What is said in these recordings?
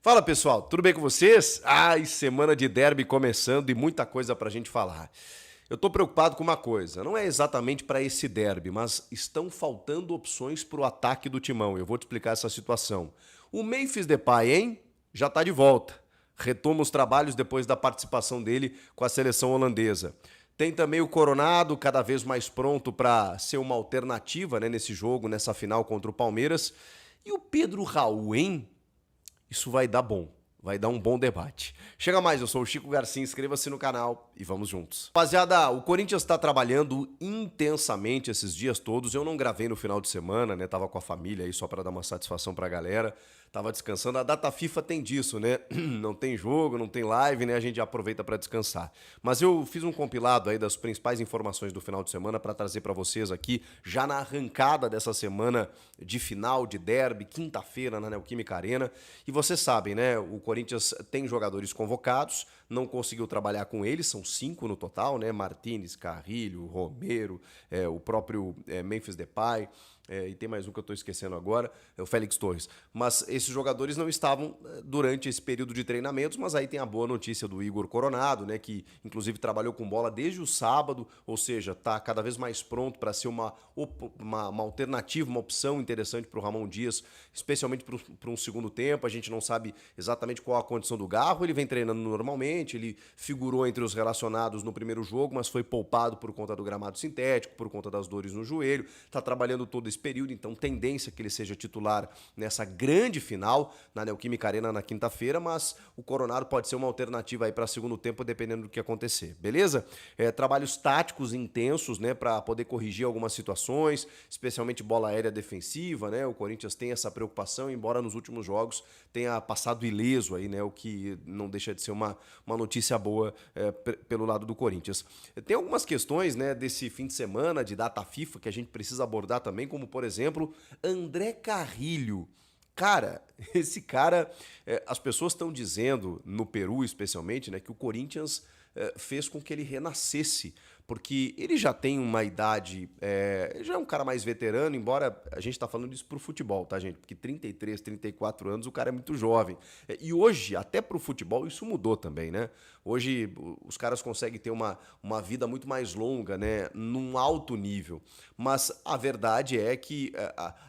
Fala pessoal, tudo bem com vocês? Ai, semana de derby começando e muita coisa pra gente falar. Eu tô preocupado com uma coisa, não é exatamente para esse derby, mas estão faltando opções pro ataque do Timão. Eu vou te explicar essa situação. O Memphis Depay, hein? Já tá de volta. Retoma os trabalhos depois da participação dele com a seleção holandesa. Tem também o Coronado, cada vez mais pronto para ser uma alternativa, né, nesse jogo, nessa final contra o Palmeiras. E o Pedro Raul, hein? Isso vai dar bom. Vai dar um bom debate. Chega mais, eu sou o Chico Garcia, inscreva-se no canal e vamos juntos. Rapaziada, o Corinthians está trabalhando intensamente esses dias todos. Eu não gravei no final de semana, né? Tava com a família aí só para dar uma satisfação pra galera. Tava descansando. A data FIFA tem disso, né? Não tem jogo, não tem live, né? A gente aproveita para descansar. Mas eu fiz um compilado aí das principais informações do final de semana para trazer para vocês aqui, já na arrancada dessa semana de final de derby, quinta-feira na Neoquímica Arena. E vocês sabem, né? O Corinthians tem jogadores convocados, não conseguiu trabalhar com eles, são 5 no total, né? Martínez, Carrilho, Romero, o próprio Memphis Depay. E tem mais um que eu estou esquecendo agora, é o Félix Torres. Mas esses jogadores não estavam durante esse período de treinamentos, mas aí tem a boa notícia do Igor Coronado, né, que inclusive trabalhou com bola desde o sábado, ou seja, está cada vez mais pronto para ser uma alternativa, uma opção interessante para o Ramon Dias, especialmente para um segundo tempo. A gente não sabe exatamente qual a condição do Garro, ele vem treinando normalmente, ele figurou entre os relacionados no primeiro jogo, mas foi poupado por conta do gramado sintético, por conta das dores no joelho, está trabalhando todo esse período, então tendência que ele seja titular nessa grande final na Neoquímica Arena na quinta-feira, mas o Coronado pode ser uma alternativa aí para segundo tempo, dependendo do que acontecer, beleza? Trabalhos táticos intensos, né, para poder corrigir algumas situações, especialmente bola aérea defensiva, né? O Corinthians tem essa preocupação, embora nos últimos jogos tenha passado ileso aí, né? O que não deixa de ser uma notícia boa pelo lado do Corinthians. Tem algumas questões, né, desse fim de semana de data FIFA que a gente precisa abordar também, como por exemplo, André Carrilho. Cara, esse cara, as pessoas estão dizendo, no Peru especialmente, né, que o Corinthians fez com que ele renascesse, porque ele já tem uma idade, já é um cara mais veterano, embora a gente tá falando isso pro futebol, tá, gente? Porque 33, 34 anos, o cara é muito jovem. E hoje, até pro futebol, isso mudou também, né? Hoje, os caras conseguem ter uma vida muito mais longa, né? Num alto nível. Mas a verdade é que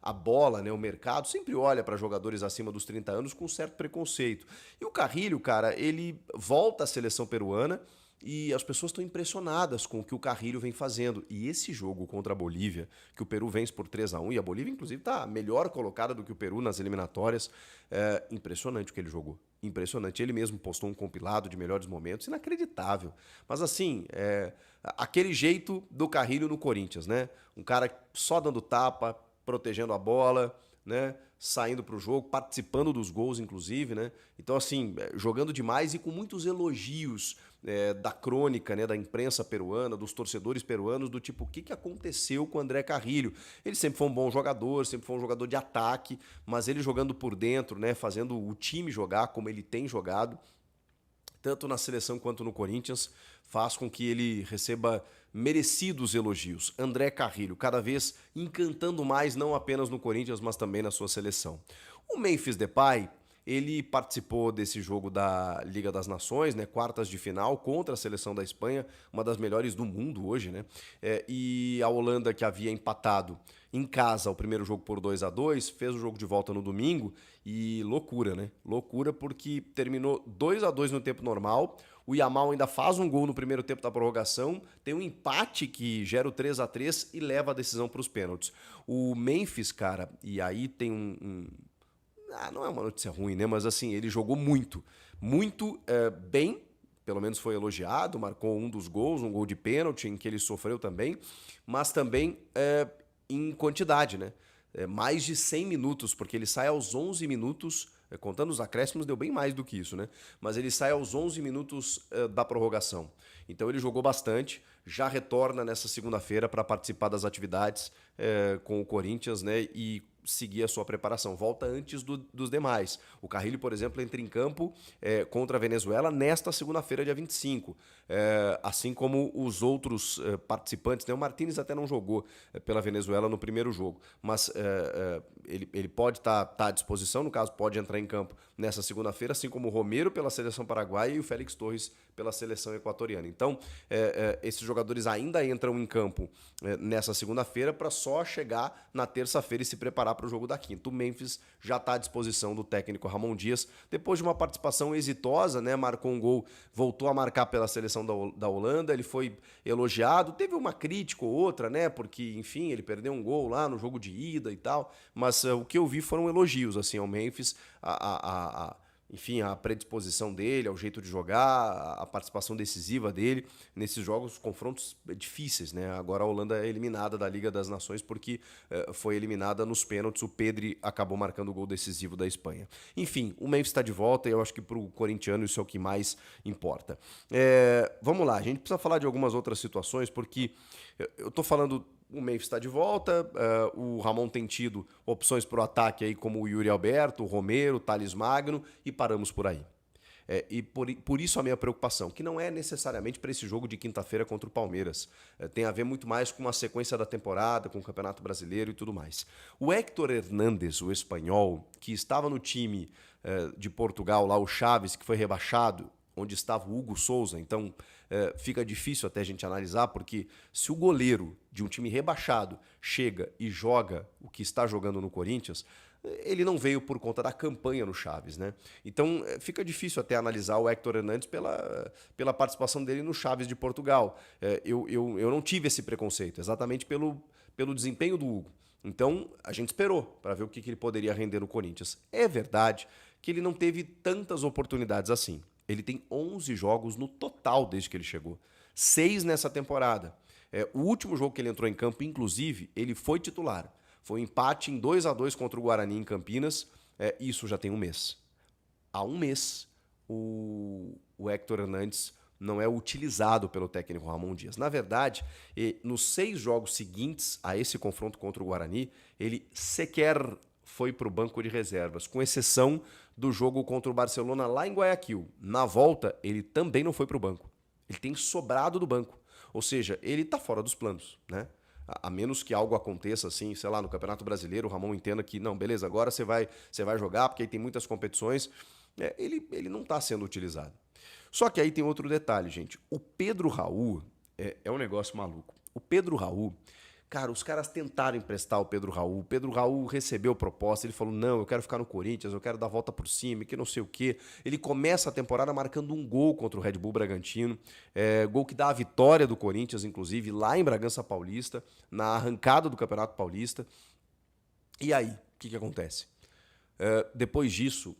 a bola, né? O mercado sempre olha para jogadores acima dos 30 anos com certo preconceito. E o Carrilho, cara, ele volta à seleção peruana, e as pessoas estão impressionadas com o que o Carrilho vem fazendo. E esse jogo contra a Bolívia, que o Peru vence por 3-1, e a Bolívia, inclusive, está melhor colocada do que o Peru nas eliminatórias. Impressionante o que ele jogou. Impressionante. Ele mesmo postou um compilado de melhores momentos, inacreditável. Mas assim, aquele jeito do Carrilho no Corinthians, né? Um cara só dando tapa, protegendo a bola, né? Saindo para o jogo, participando dos gols, inclusive, né? Então, assim, jogando demais e com muitos elogios da crônica, né, da imprensa peruana, dos torcedores peruanos, do tipo, o que aconteceu com o André Carrilho? Ele sempre foi um bom jogador, sempre foi um jogador de ataque, mas ele jogando por dentro, né, fazendo o time jogar como ele tem jogado, tanto na seleção quanto no Corinthians, faz com que ele receba merecidos elogios. André Carrilho, cada vez encantando mais, não apenas no Corinthians, mas também na sua seleção. O Memphis Depay, ele participou desse jogo da Liga das Nações, né, quartas de final, contra a seleção da Espanha, uma das melhores do mundo hoje, né? E a Holanda, que havia empatado em casa o primeiro jogo por 2-2, fez o jogo de volta no domingo e loucura, né? Loucura porque terminou 2-2 no tempo normal. O Yamal ainda faz um gol no primeiro tempo da prorrogação, tem um empate que gera o 3-3 e leva a decisão para os pênaltis. O Memphis, cara, e aí tem não é uma notícia ruim, né? Mas assim, ele jogou muito bem, pelo menos foi elogiado, marcou um dos gols, um gol de pênalti em que ele sofreu também, mas também em quantidade, né? Mais de 100 minutos, porque ele sai aos 11 minutos, contando os acréscimos, deu bem mais do que isso, né? Mas ele sai aos 11 minutos da prorrogação. Então ele jogou bastante, já retorna nessa segunda-feira para participar das atividades com o Corinthians, né? E seguir a sua preparação, volta antes dos demais. O Carrillo, por exemplo, entra em campo contra a Venezuela nesta segunda-feira, dia 25. Assim como os outros participantes, né? O Martínez até não jogou pela Venezuela no primeiro jogo, mas ele pode estar à disposição, no caso, pode entrar em campo nessa segunda-feira, assim como o Romero pela seleção paraguaia e o Félix Torres pela seleção equatoriana. Então, esses jogadores ainda entram em campo nessa segunda-feira para só chegar na terça-feira e se preparar para o jogo da quinta. O Memphis já está à disposição do técnico Ramon Dias, depois de uma participação exitosa, né? Marcou um gol, voltou a marcar pela seleção da Holanda, ele foi elogiado, teve uma crítica ou outra, né? Porque, enfim, ele perdeu um gol lá no jogo de ida e tal, mas o que eu vi foram elogios assim ao Memphis, enfim, a predisposição dele, ao jeito de jogar, a participação decisiva dele nesses jogos, confrontos difíceis, né? Agora a Holanda é eliminada da Liga das Nações porque foi eliminada nos pênaltis, o Pedri acabou marcando o gol decisivo da Espanha. Enfim, o Memphis está de volta e eu acho que para o corintiano isso é o que mais importa. Vamos lá, a gente precisa falar de algumas outras situações, porque eu estou falando... O Memphis está de volta, o Ramon tem tido opções para o ataque aí como o Yuri Alberto, o Romero, o Thales Magno e paramos por aí. E por isso a minha preocupação, que não é necessariamente para esse jogo de quinta-feira contra o Palmeiras. Tem a ver muito mais com a sequência da temporada, com o Campeonato Brasileiro e tudo mais. O Héctor Hernández, o espanhol, que estava no time de Portugal, lá o Chaves, que foi rebaixado, onde estava o Hugo Souza, então fica difícil até a gente analisar, porque se o goleiro de um time rebaixado chega e joga o que está jogando no Corinthians, ele não veio por conta da campanha no Chaves, né? Então fica difícil até analisar o Héctor Hernández pela participação dele no Chaves de Portugal. Eu não tive esse preconceito, exatamente pelo desempenho do Hugo. Então a gente esperou para ver o que ele poderia render no Corinthians. É verdade que ele não teve tantas oportunidades assim. Ele tem 11 jogos no total desde que ele chegou. 6 nessa temporada. O último jogo que ele entrou em campo, inclusive, ele foi titular. Foi um empate em 2-2 contra o Guarani em Campinas. Isso já tem um mês. Há um mês, o Héctor Hernández não é utilizado pelo técnico Ramon Dias. Na verdade, nos 6 jogos seguintes a esse confronto contra o Guarani, ele sequer foi para o banco de reservas, com exceção do jogo contra o Barcelona lá em Guayaquil. Na volta, ele também não foi para o banco. Ele tem sobrado do banco. Ou seja, ele está fora dos planos, né? A menos que algo aconteça assim, sei lá, no Campeonato Brasileiro, o Ramon entenda que, não, beleza, agora você vai jogar, porque aí tem muitas competições. Ele não está sendo utilizado. Só que aí tem outro detalhe, gente. O Pedro Raul é um negócio maluco. O Pedro Raul... Cara, os caras tentaram emprestar o Pedro Raul. O Pedro Raul recebeu proposta, ele falou, não, eu quero ficar no Corinthians, eu quero dar a volta por cima, que não sei o quê. Ele começa a temporada marcando um gol contra o Red Bull Bragantino, gol que dá a vitória do Corinthians, inclusive, lá em Bragança Paulista, na arrancada do Campeonato Paulista. E aí, o que acontece? Depois disso,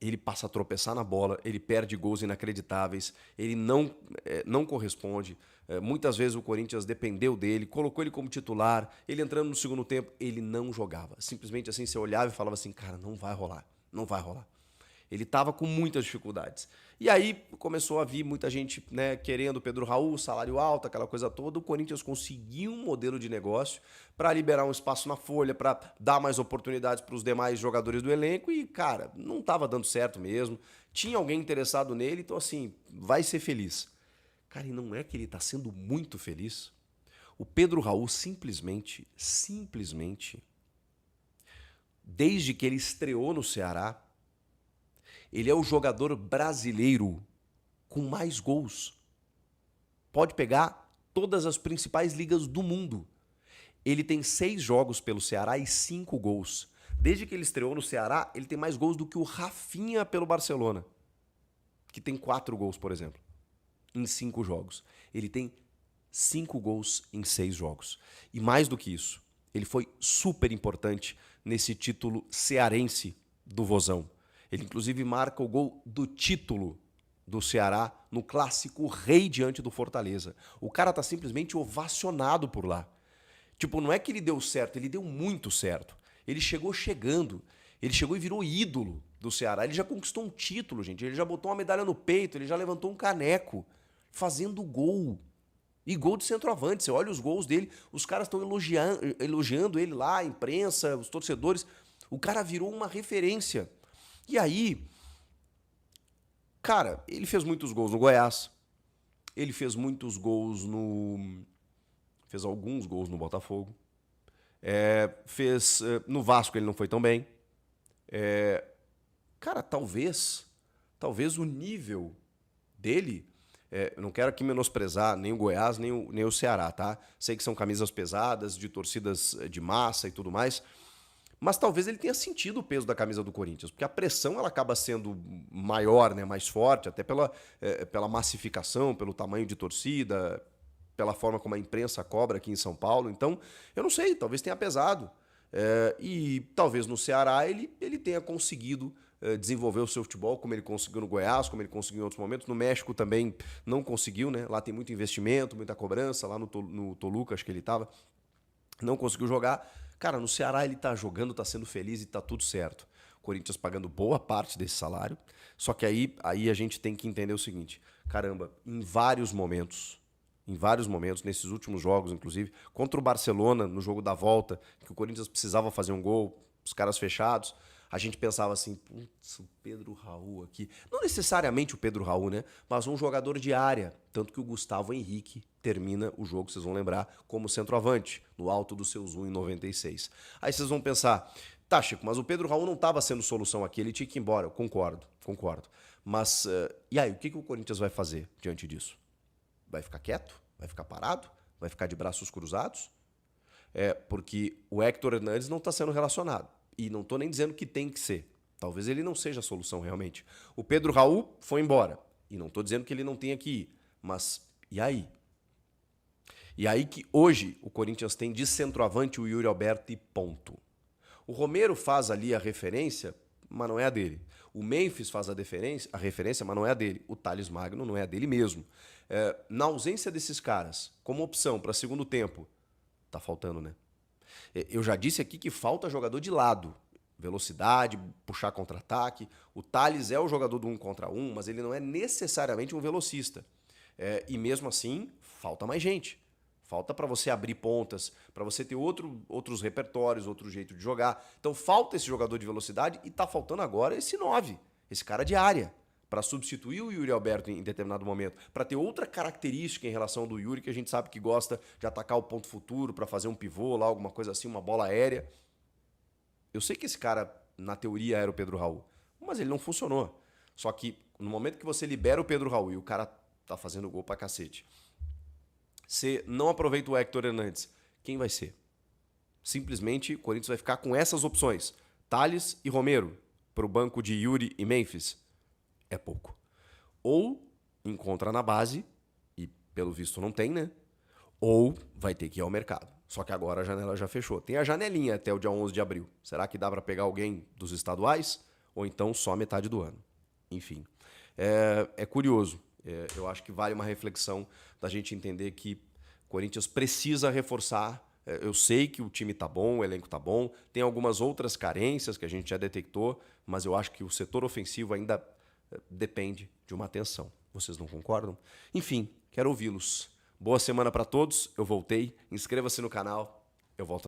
ele passa a tropeçar na bola, ele perde gols inacreditáveis, ele não corresponde. Muitas vezes o Corinthians dependeu dele, colocou ele como titular, ele entrando no segundo tempo, ele não jogava. Simplesmente assim, você olhava e falava assim, cara, não vai rolar, não vai rolar. Ele estava com muitas dificuldades. E aí começou a vir muita gente, né, querendo o Pedro Raul, salário alto, aquela coisa toda. O Corinthians conseguiu um modelo de negócio para liberar um espaço na folha, para dar mais oportunidades para os demais jogadores do elenco e, cara, não estava dando certo mesmo. Tinha alguém interessado nele, então assim, vai ser feliz. Cara, e não é que ele está sendo muito feliz? O Pedro Raul simplesmente, desde que ele estreou no Ceará, ele é o jogador brasileiro com mais gols. Pode pegar todas as principais ligas do mundo. Ele tem 6 jogos pelo Ceará e 5 gols. Desde que ele estreou no Ceará, ele tem mais gols do que o Rafinha pelo Barcelona, que tem 4 gols, por exemplo, em 5 jogos. Ele tem 5 gols em 6 jogos. E mais do que isso, ele foi super importante nesse título cearense do Vozão. Ele, inclusive, marca o gol do título do Ceará no clássico Rei diante do Fortaleza. O cara tá simplesmente ovacionado por lá. Tipo, não é que ele deu certo, ele deu muito certo. Ele chegou chegando, ele chegou e virou ídolo do Ceará. Ele já conquistou um título, gente. Ele já botou uma medalha no peito, ele já levantou um caneco, fazendo gol. E gol de centroavante, você olha os gols dele, os caras estão elogiando ele lá, a imprensa, os torcedores. O cara virou uma referência. E aí, cara, ele fez muitos gols no Goiás, ele fez muitos gols no... Fez alguns gols no Botafogo. No Vasco ele não foi tão bem. Cara, talvez o nível dele... eu não quero aqui menosprezar nem o Goiás, nem o Ceará, tá? Sei que são camisas pesadas, de torcidas de massa e tudo mais, mas talvez ele tenha sentido o peso da camisa do Corinthians, porque a pressão ela acaba sendo maior, né, mais forte, até pela massificação, pelo tamanho de torcida, pela forma como a imprensa cobra aqui em São Paulo. Então, eu não sei, talvez tenha pesado. E talvez no Ceará ele tenha conseguido desenvolver o seu futebol, como ele conseguiu no Goiás, como ele conseguiu em outros momentos. No México também não conseguiu, né? Lá tem muito investimento, muita cobrança. Lá no Toluca, acho que ele estava, não conseguiu jogar. Cara, no Ceará ele tá jogando, tá sendo feliz e tá tudo certo. O Corinthians pagando boa parte desse salário. Só que aí a gente tem que entender o seguinte: caramba, em vários momentos, nesses últimos jogos, inclusive, contra o Barcelona, no jogo da volta, que o Corinthians precisava fazer um gol, os caras fechados, a gente pensava assim, putz, o Pedro Raul aqui. Não necessariamente o Pedro Raul, né? Mas um jogador de área. Tanto que o Gustavo Henrique termina o jogo, vocês vão lembrar, como centroavante, no alto dos seus 1,96. Aí vocês vão pensar, tá, Chico, mas o Pedro Raul não estava sendo solução aqui, ele tinha que ir embora. Eu concordo. Mas, e aí, o que o Corinthians vai fazer diante disso? Vai ficar quieto? Vai ficar parado? Vai ficar de braços cruzados? Porque o Héctor Hernández não está sendo relacionado. E não estou nem dizendo que tem que ser. Talvez ele não seja a solução realmente. O Pedro Raul foi embora. E não estou dizendo que ele não tenha que ir. Mas e aí? E aí que hoje o Corinthians tem de centroavante o Yuri Alberto e ponto. O Romero faz ali a referência, mas não é a dele. O Memphis faz a referência, mas não é a dele. O Thales Magno não é a dele mesmo. Na ausência desses caras, como opção para segundo tempo, tá faltando, né? Eu já disse aqui que falta jogador de lado. Velocidade, puxar contra-ataque. O Thales é o jogador do 1 contra 1, mas ele não é necessariamente um velocista. E mesmo assim, falta mais gente. Falta para você abrir pontas, para você ter outros repertórios, outro jeito de jogar. Então falta esse jogador de velocidade e tá faltando agora esse 9, esse cara de área, para substituir o Yuri Alberto em determinado momento, para ter outra característica em relação do Yuri, que a gente sabe que gosta de atacar o ponto futuro, para fazer um pivô lá, alguma coisa assim, uma bola aérea. Eu sei que esse cara, na teoria, era o Pedro Raul, mas ele não funcionou. Só que no momento que você libera o Pedro Raul e o cara tá fazendo gol pra cacete, você não aproveita o Héctor Hernández, quem vai ser? Simplesmente o Corinthians vai ficar com essas opções, Thales e Romero, para o banco de Yuri e Memphis. É pouco. Ou encontra na base, e pelo visto não tem, né? Ou vai ter que ir ao mercado. Só que agora a janela já fechou. Tem a janelinha até o dia 11 de abril. Será que dá para pegar alguém dos estaduais? Ou então só metade do ano? Enfim, é curioso. Eu acho que vale uma reflexão da gente entender que o Corinthians precisa reforçar. Eu sei que o time tá bom, o elenco tá bom, tem algumas outras carências que a gente já detectou, mas eu acho que o setor ofensivo ainda depende de uma atenção. Vocês não concordam? Enfim, quero ouvi-los. Boa semana para todos. Eu voltei. Inscreva-se no canal. Eu volto.